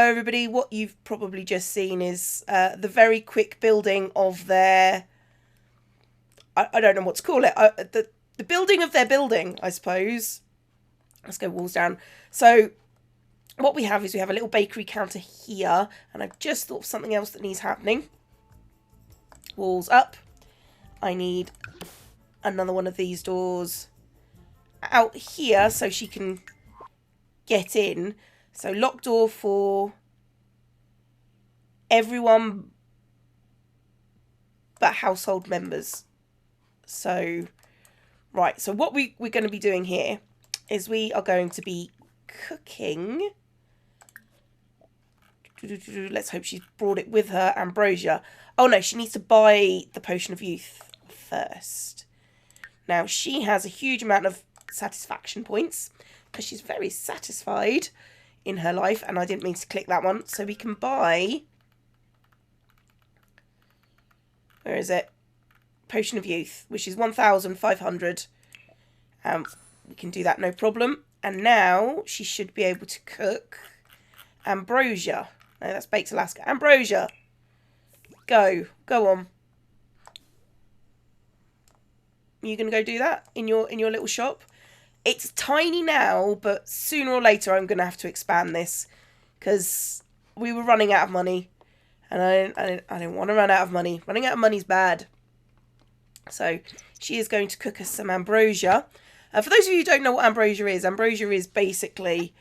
everybody, what you've probably just seen is the very quick building of their... I don't know what to call it. The building of their building, I suppose. Let's go walls down. So what we have is we have a little bakery counter here. And I've just thought of something else that needs happening. Walls up. I need another one of these doors out here so she can get in. So lock door for everyone but household members. So, right. So what we're going to be doing here is we are going to be cooking. Let's hope she's brought it with her. Ambrosia. Oh no, she needs to buy the potion of youth first. Now, she has a huge amount of satisfaction points because she's very satisfied in her life, and I didn't mean to click that one. So we can buy, where is it? Potion of youth, which is 1,500. We can do that, no problem. And now she should be able to cook Ambrosia. No, that's Baked Alaska. Ambrosia, go on. You gonna go do that in your little shop? It's tiny now, but sooner or later I'm going to have to expand this because we were running out of money, and I don't want to run out of money. Running out of money is bad. So she is going to cook us some ambrosia. For those of you who don't know what ambrosia is basically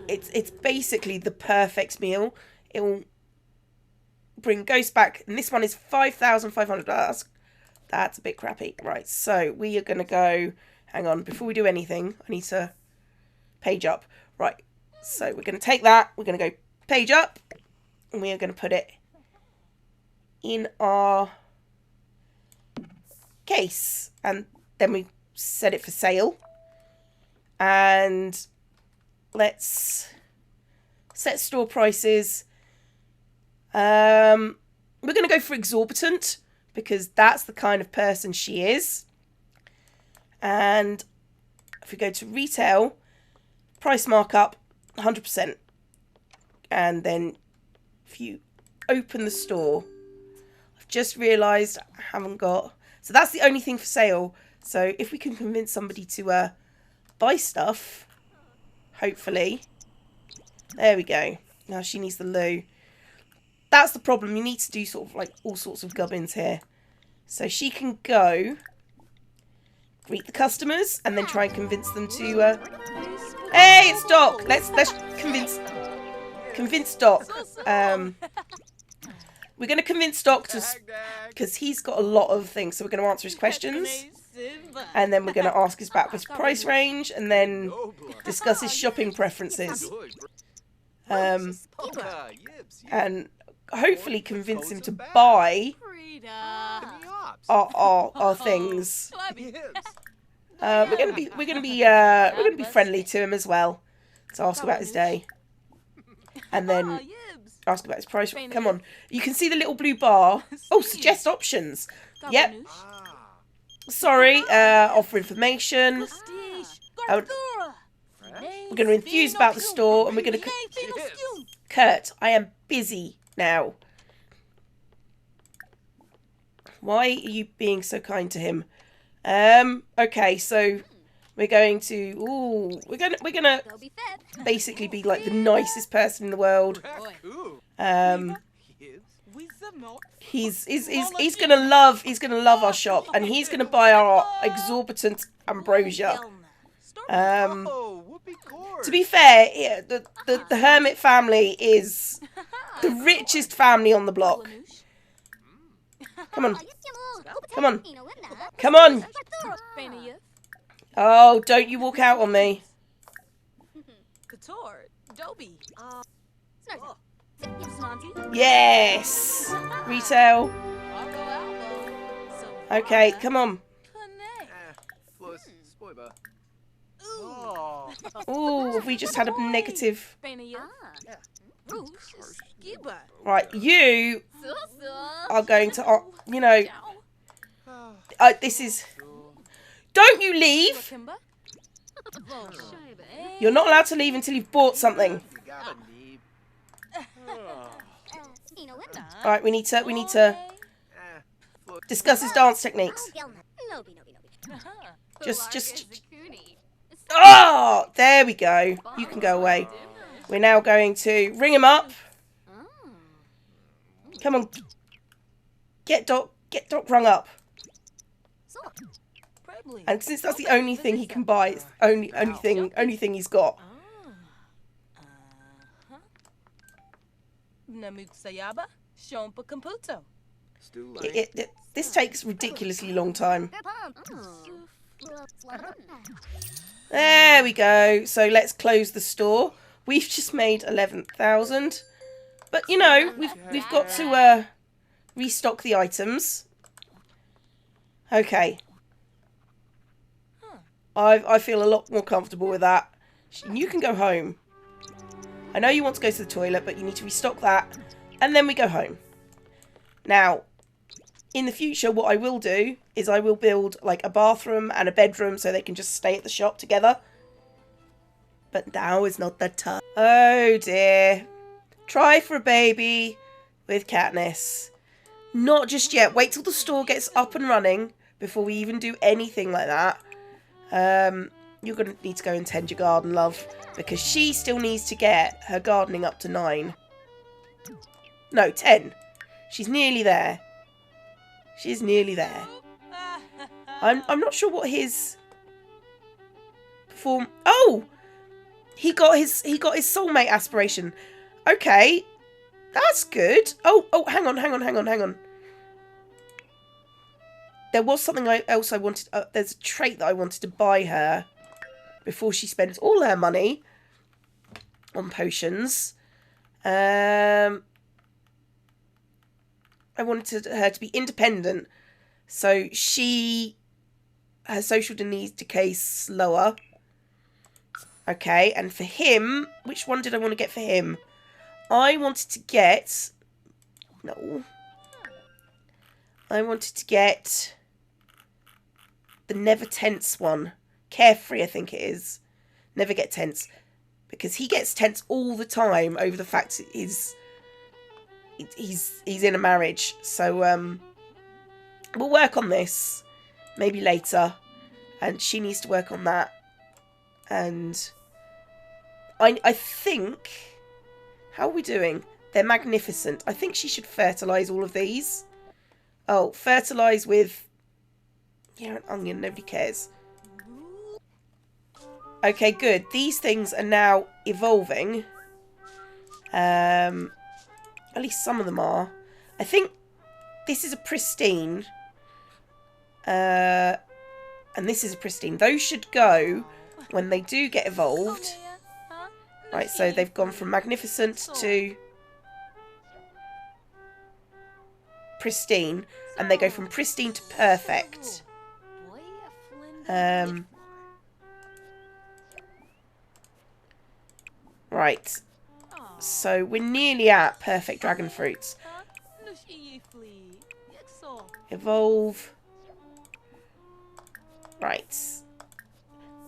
it's basically the perfect meal. It will bring ghosts back, and this one is 5,500. That's a bit crappy. Right, so we are going to go... Hang on, before we do anything, I need to page up. Right, so we're going to take that. We're going to go page up. And we are going to put it in our case. And then we set it for sale. And let's set store prices. We're going to go for exorbitant, because that's the kind of person she is. And if we go to retail, price markup, 100%. And then if you open the store, I've just realised I haven't got... So that's the only thing for sale. So if we can convince somebody to buy stuff, hopefully. There we go. Now she needs the loo. That's the problem. You need to do sort of like all sorts of gubbins here. So she can go greet the customers and then try and convince them to hey, it's Doc. Let's convince Doc. We're going to convince Doc to, because he's got a lot of things. So we're going to answer his questions, and then we're going to ask his about his price range, and then discuss his shopping preferences. And hopefully convince him to buy our things. We're gonna be friendly to him as well. To ask about his day, and then ask about his price. Come on, you can see the little blue bar. Oh, suggest options. Yep. Sorry. Offer information. We're going to enthuse about the store, and we're going to... Kurt, I am busy now. Why are you being so kind to him? Okay, so we're going to... Ooh, we're gonna basically be like the nicest person in the world. He's gonna love our shop, and he's gonna buy our exorbitant ambrosia. To be fair, the hermit family is the richest family on the block. Come on. Come on. Come on. Oh, don't you walk out on me. Yes. Retail. Okay, come on. Ooh, we just had a negative. Right, you are going to, you know, this is... Don't you leave! You're not allowed to leave until you've bought something. Alright, we need to discuss his dance techniques. Just... Oh! There we go. You can go away. We're now going to ring him up. Come on. Get Doc rung up. And since that's the only thing he can buy, it's only thing he's got. This takes ridiculously long time. There we go. So let's close the store. We've just made 11,000. But you know, we've got to restock the items. Okay. I feel a lot more comfortable with that. You can go home. I know you want to go to the toilet, but you need to restock that. And then we go home. Now, in the future, what I will do is I will build like a bathroom and a bedroom so they can just stay at the shop together. But now is not the time. Oh dear. Try for a baby with Katniss. Not just yet. Wait till the store gets up and running before we even do anything like that. You're going to need to go and tend your garden, love. Because she still needs to get her gardening up to 9. No, 10. She's nearly there. She's nearly there. I'm not sure what his perform. Oh, he got his soulmate aspiration. Okay, that's good. Oh, hang on. There was something else I wanted. There's a trait that I wanted to buy her before she spends all her money on potions. I wanted her to be independent, so her social needs decay slower. Okay, and for him, which one did I want to get for him? I wanted to get the never tense one. Carefree, I think it is. Never get tense, because he gets tense all the time over the fact that he's in a marriage. So we'll work on this maybe later, and she needs to work on that. And I think, how are we doing? They're magnificent. I think she should fertilise all of these. Oh, fertilise with an onion. Nobody cares. Okay, good. These things are now evolving. At least some of them are. I think this is a pristine. And this is a pristine. Those should go when they do get evolved. Right, so they've gone from magnificent to pristine. And they go from pristine to perfect. Right. So we're nearly at perfect dragon fruits. Evolve. Right.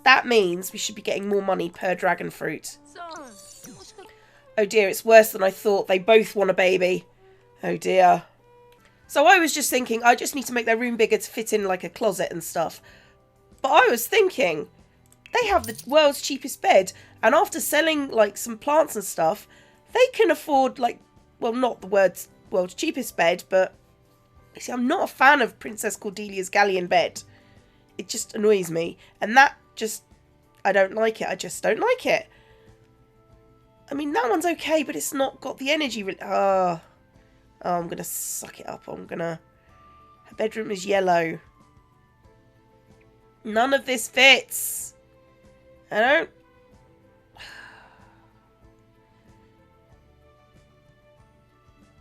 That means we should be getting more money per dragon fruit. Oh dear, it's worse than I thought. They both want a baby. Oh dear. So I was just thinking, I just need to make their room bigger to fit in like a closet and stuff. But I was thinking, they have the world's cheapest bed. And after selling like some plants and stuff, they can afford like, well, not the world's cheapest bed, but you see, I'm not a fan of Princess Cordelia's Galleon bed. It just annoys me. And that just, I don't like it. I just don't like it. I mean, that one's okay, but it's not got the energy. Oh, I'm going to suck it up. Her bedroom is yellow. None of this fits. I don't.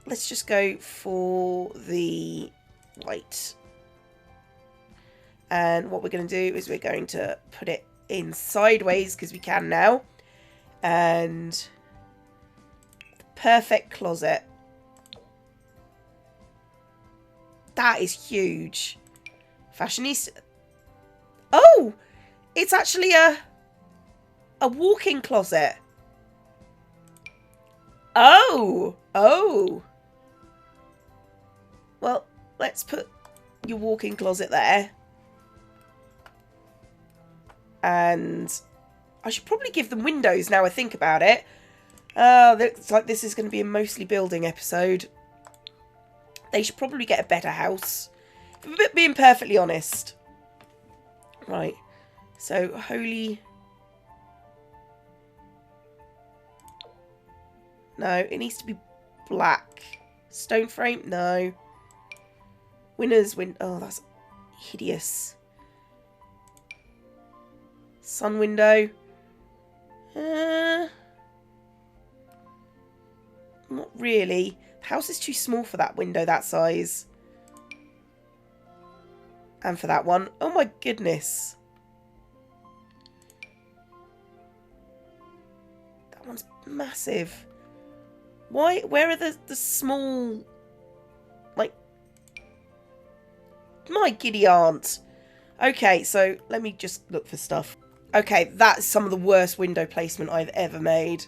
Let's just go for the white. And what we're going to do is we're going to put it in sideways because we can now. And the perfect closet. That is huge. Fashionista. Oh! It's actually a A walk-in closet. Oh. Oh. Well, let's put your walk-in closet there. And I should probably give them windows now I think about it. Looks like this is going to be a mostly building episode. They should probably get a better house. Being perfectly honest. Right. So, holy... No, it needs to be black. Stone frame? No. Winners win... Oh, that's hideous. Sun window. Not really. The house is too small for that window that size. And for that one. Oh my goodness. That one's massive. Why? Where are the small... Like... My giddy aunt. Okay, so let me just look for stuff. Okay, that's some of the worst window placement I've ever made.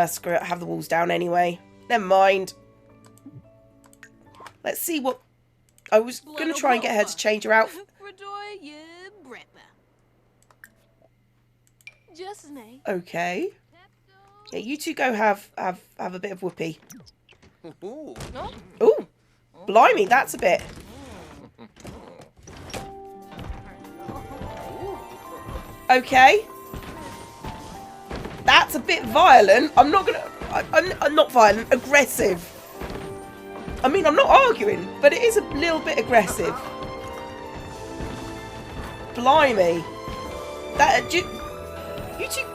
Screw it, I have the walls down anyway. Never mind. Let's see what... I was going to try and get her to change her outfit. Okay. Yeah, you two go have a bit of whoopee. Ooh, blimey, that's a bit... Okay. That's a bit violent. I'm not gonna... I'm not violent. Aggressive. I mean, I'm not arguing, but it is a little bit aggressive. Blimey. That... You two...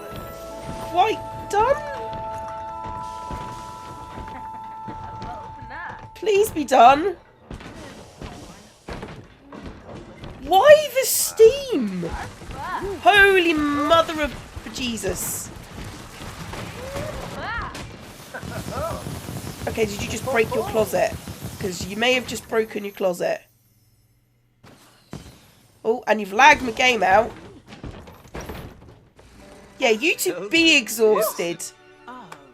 Quite done? Please be done. Why the steam? Holy mother of Jesus. Okay, did you just break your closet? Because you may have just broken your closet. Oh, and you've lagged my game out. Yeah, you two be exhausted.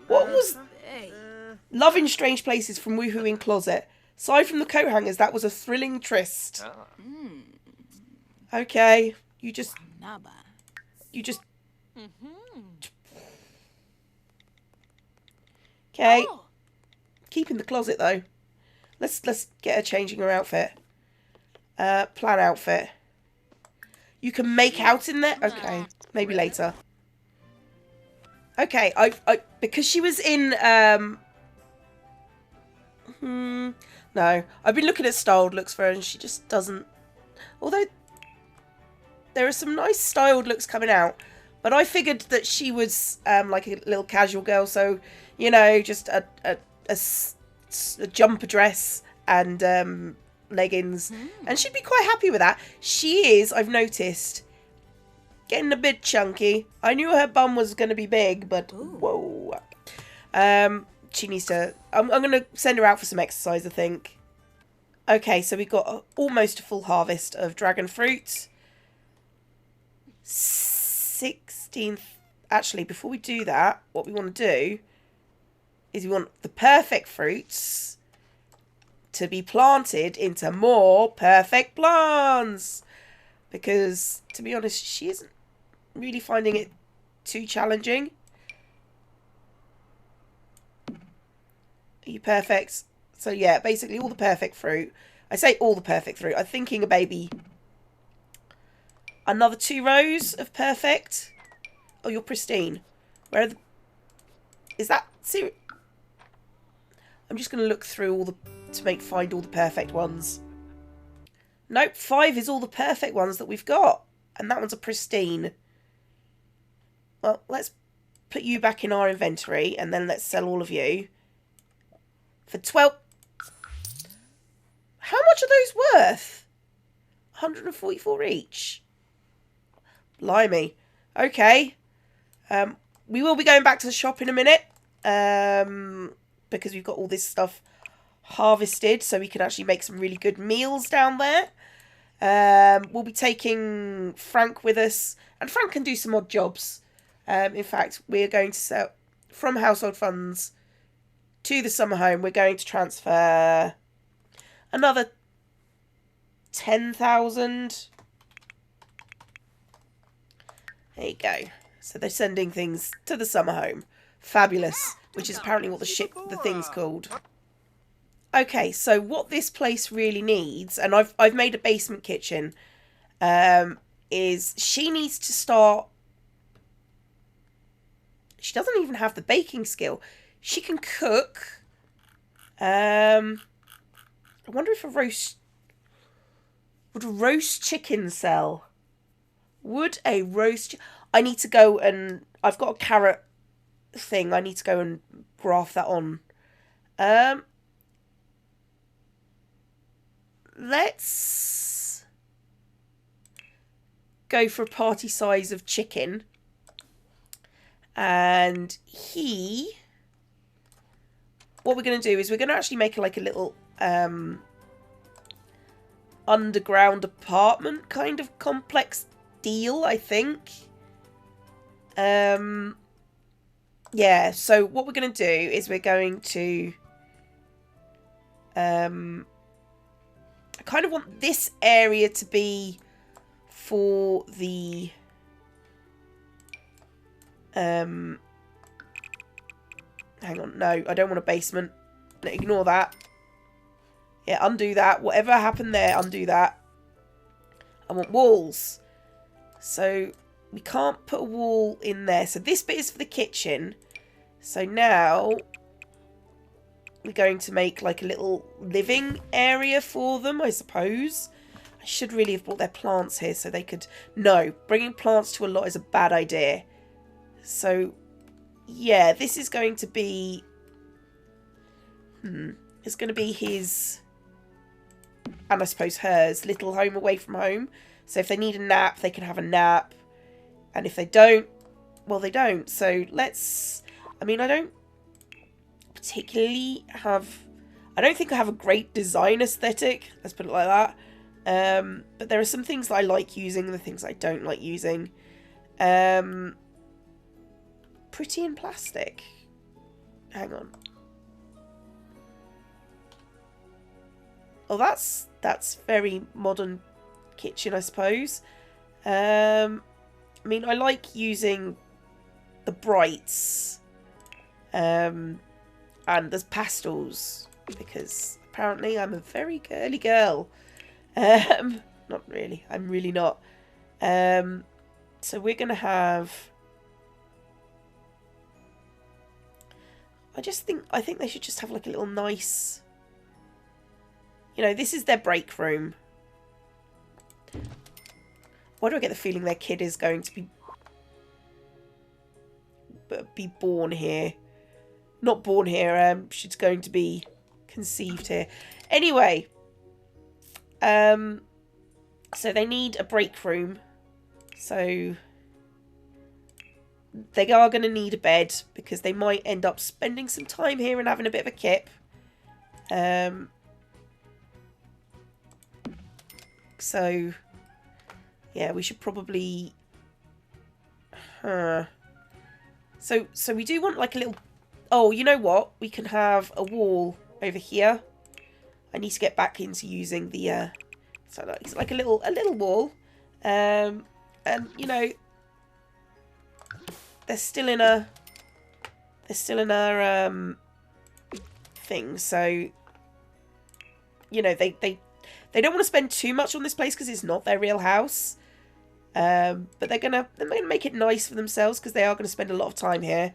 What was... Love in Strange Places from Woohoo in Closet. Aside from the coat hangers, that was a thrilling tryst. Okay, you just... Okay. Keep in the closet though. Let's get her changing her outfit. Plan outfit. You can make out in there? Okay. Maybe later. Okay, I because she was in no. I've been looking at styled looks for her and she just doesn't, although there are some nice styled looks coming out. But I figured that she was like a little casual girl, so you know, just a jumper dress and leggings, and she'd be quite happy with that. She is, I've noticed, getting a bit chunky. I knew her bum was going to be big, but whoa. She needs to... I'm going to send her out for some exercise, I think. Okay, so we've got almost a full harvest of dragon fruit. 16th... Actually, before we do that, what we want to do is we want the perfect fruits to be planted into more perfect plants. Because, to be honest, she isn't really finding it too challenging. Are you perfect? So, yeah, basically all the perfect fruit. I say all the perfect fruit. I'm thinking maybe another 2 rows of perfect. Oh, you're pristine. Where are the... Is that... Serious? I'm just going to look through all the... to find all the perfect ones. Nope, 5 is all the perfect ones that we've got. And that one's a pristine. Well, let's put you back in our inventory. And then let's sell all of you. For 12... How much are those worth? 144 each. Blimey. Okay. We will be going back to the shop in a minute. Because we've got all this stuff harvested. So we can actually make some really good meals down there. We'll be taking Frank with us. And Frank can do some odd jobs. In fact, we're going to sell from household funds to the summer home. We're going to transfer another 10,000. There you go. So they're sending things to the summer home. Fabulous. Which is apparently what the thing's called. Okay, so what this place really needs, and I've made a basement kitchen, is she needs to start. She doesn't even have the baking skill. She can cook. I wonder if would a roast chicken sell? Would a roast... I need to go and... I've got a carrot thing. I need to go and graft that on. Let's go for a party size of chicken. And what we're going to do is we're going to actually make like a little underground apartment kind of complex deal, I think. Yeah, so what we're going to do is we're going to I kind of want this area to be for the hang on, no, I don't want a basement. Ignore that. Yeah, undo that. Whatever happened there, undo that. I want walls. So we can't put a wall in there. So this bit is for the kitchen. So now we're going to make like a little living area for them, I suppose. I should really have brought their plants here so they could... No, bringing plants to a lot is a bad idea. So, yeah, this is going to be... It's going to be his... And I suppose hers, little home away from home. So if they need a nap, they can have a nap. And if they don't, well, they don't. So let's... I mean, I don't particularly have... I don't think I have a great design aesthetic. Let's put it like that. But there are some things that I like using and the things I don't like using. Pretty in plastic. Hang on. Oh, that's very modern kitchen, I suppose. I mean, I like using the brights and there's pastels because apparently I'm a very girly girl. Not really. I'm really not. So we're gonna have... I think they should just have like a little nice... You know, this is their break room. Why do I get the feeling their kid is going to be born here? Not born here. She's going to be conceived here. Anyway, so they need a break room. So they are going to need a bed because they might end up spending some time here and having a bit of a kip. So yeah, we should probably... So we do want like a little... Oh, you know what? We can have a wall over here. I need to get back into using the... So it's like a little wall. And, you know... They're still in a... They're still in our thing. So, you know, they don't want to spend too much on this place because it's not their real house. But they're gonna make it nice for themselves because they are going to spend a lot of time here.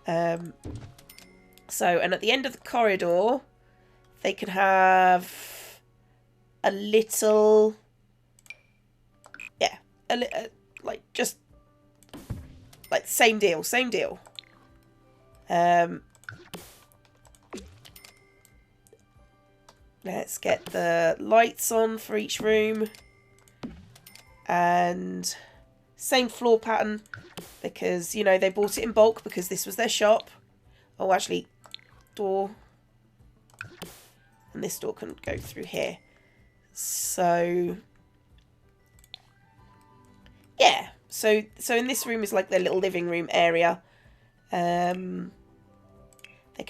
So, and at the end of the corridor, they can have a little, yeah, like just like same deal. Let's get the lights on for each room. And same floor pattern because, you know, they bought it in bulk because this was their shop. Oh, actually, door. And this door can go through here. So, yeah. So in this room is like their little living room area. They can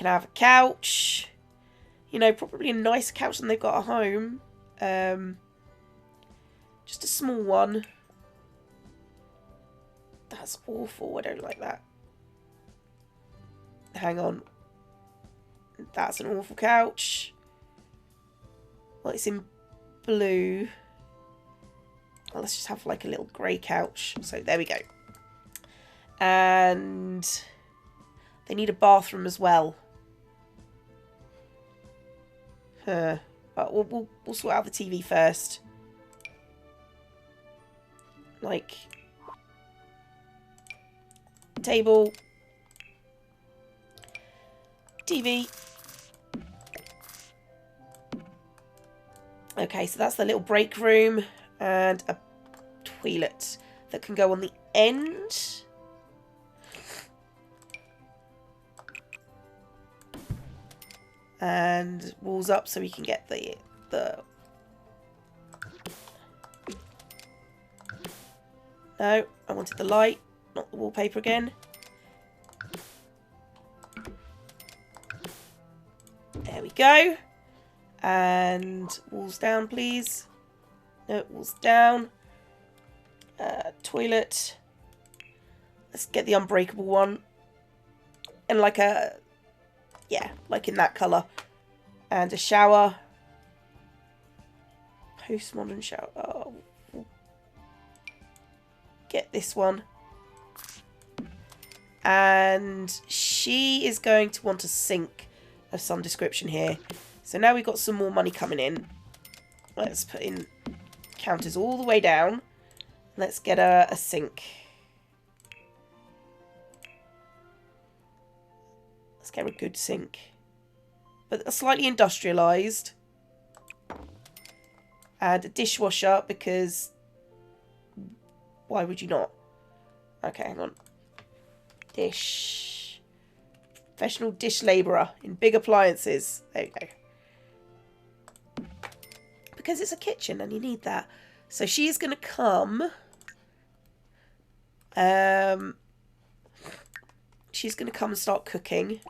have a couch. You know, probably a nicer couch than they've got at home. Just a small one. That's awful. I don't like that. Hang on. That's an awful couch. Well, it's in blue. Well, let's just have like a little grey couch. So there we go. And they need a bathroom as well. But we'll sort out the TV first. Like table, TV. Okay, so that's the little break room and a toilet that can go on the end. And walls up so we can get the No, I wanted the light, not the wallpaper again. There we go. And walls down, please. No, walls down. Toilet. Let's get the unbreakable one. And like a... Yeah, like in that colour. And a shower. Postmodern shower. Oh. Get this one. And she is going to want a sink of some description here. So now we've got some more money coming in. Let's put in counters all the way down. Let's get a sink. Let's get a good sink. But slightly industrialised. And a dishwasher because... Why would you not? Okay, hang on. Dish. Professional dish labourer in big appliances. There you go. Because it's a kitchen and you need that. So she's going to come. She's going to come and start cooking.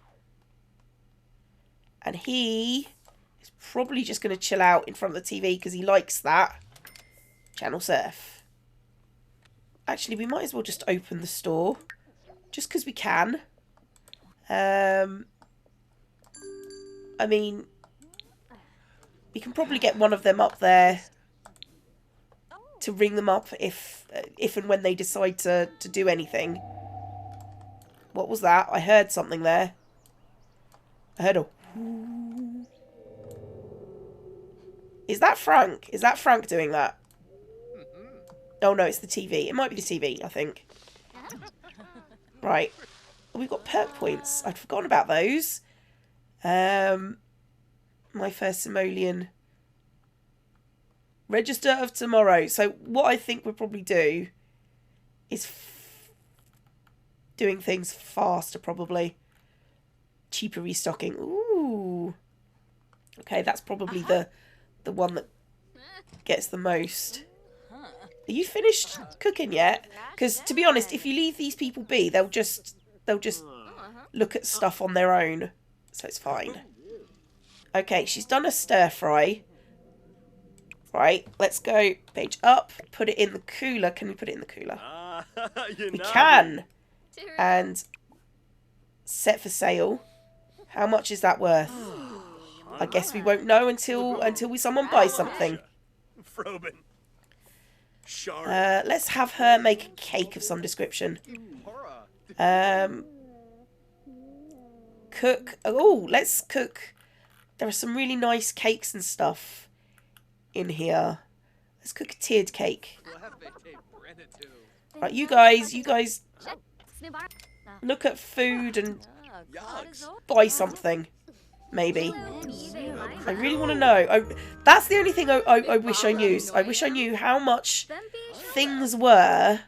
And he is probably just going to chill out in front of the TV because he likes that. Channel surf. Actually, we might as well just open the store. Just because we can. I mean, we can probably get one of them up there to ring them up if and when they decide to do anything. What was that? I heard something there. I heard a... Is that Frank? Is that Frank doing that? Oh no, it's the TV. It might be the TV, I think. Right. We've got perk points. I'd forgotten about those. My first simoleon. Register of tomorrow. So what I think we'll probably do is doing things faster, probably. Cheaper restocking. Ooh. Okay, that's probably the one that gets the most. Are you finished cooking yet? Because to be honest, if you leave these people be, they'll just look at stuff on their own. So it's fine. Okay, she's done a stir fry. Right, let's go page up. Put it in the cooler. Can we put it in the cooler? We can. And set for sale. How much is that worth? I guess we won't know until someone buys something. Let's have her make a cake of some description. Cook. Oh, let's cook. There are some really nice cakes and stuff in here. Let's cook a tiered cake. Right, you guys look at food and buy something. Maybe. I really want to know. That's the only thing I wish I knew. I wish I knew how much things were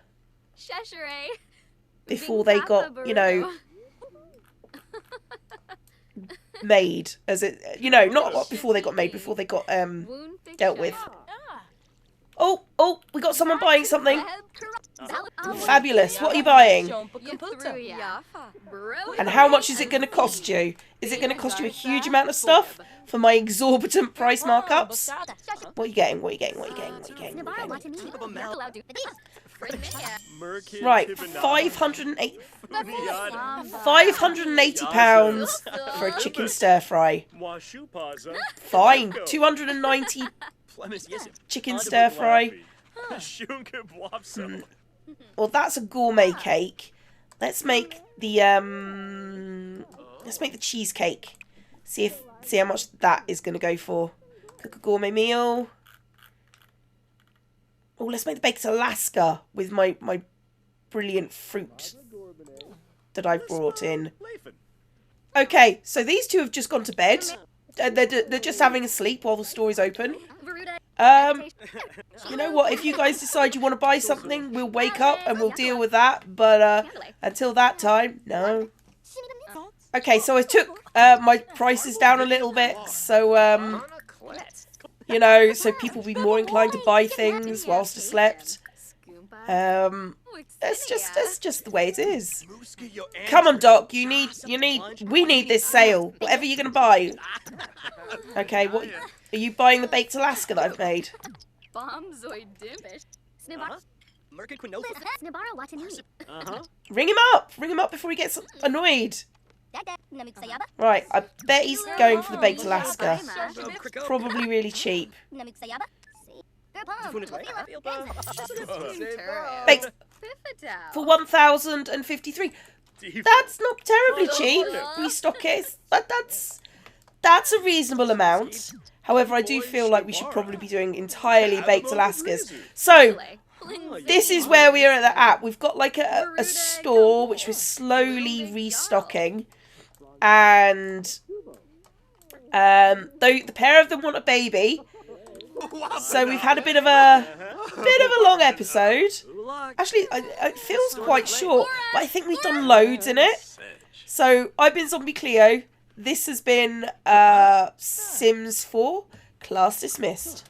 before they got, you know, made. As it, you know, not before they got made, before they got dealt with. Oh, we got someone buying something. Fabulous. What are you buying? And how much is it going to cost you? Is it going to cost you a huge amount of stuff for my exorbitant price markups? What are you getting? What are you getting? What are you getting? What are you getting? What are you getting? Right, £580 for a chicken stir fry. Fine, 290 chicken stir fry. Well, that's a gourmet cake. Let's make the cheesecake. See how much that is going to go for. Cook a gourmet meal. Oh, let's make the baked Alaska with my brilliant fruit that I've brought in. Okay, so these two have just gone to bed. They're just having a sleep while the store's open. You know what? If you guys decide you want to buy something, we'll wake up and we'll deal with that. But until that time, no. Okay, so I took my prices down a little bit. So, you know, so people will be more inclined to buy things whilst I slept. That's just the way it is. Come on, Doc. We need this sale. Whatever you're gonna buy. Okay, what are you buying? The baked Alaska that I've made. Ring him up. Ring him up before he gets annoyed. Right, I bet he's going for the baked Alaska. Probably really cheap. Baked for 1,053. That's not terribly cheap. Restock it. That's a reasonable amount. However, I do feel like we should probably be doing entirely baked Alaskas. So this is where we are at. We've got like a store which we're slowly restocking. And the pair of them want a baby, so we've had a bit of a long episode. Actually, it feels quite short, but I think we've done loads in it. So I've been ZombieCleo. This has been Sims 4. Class dismissed.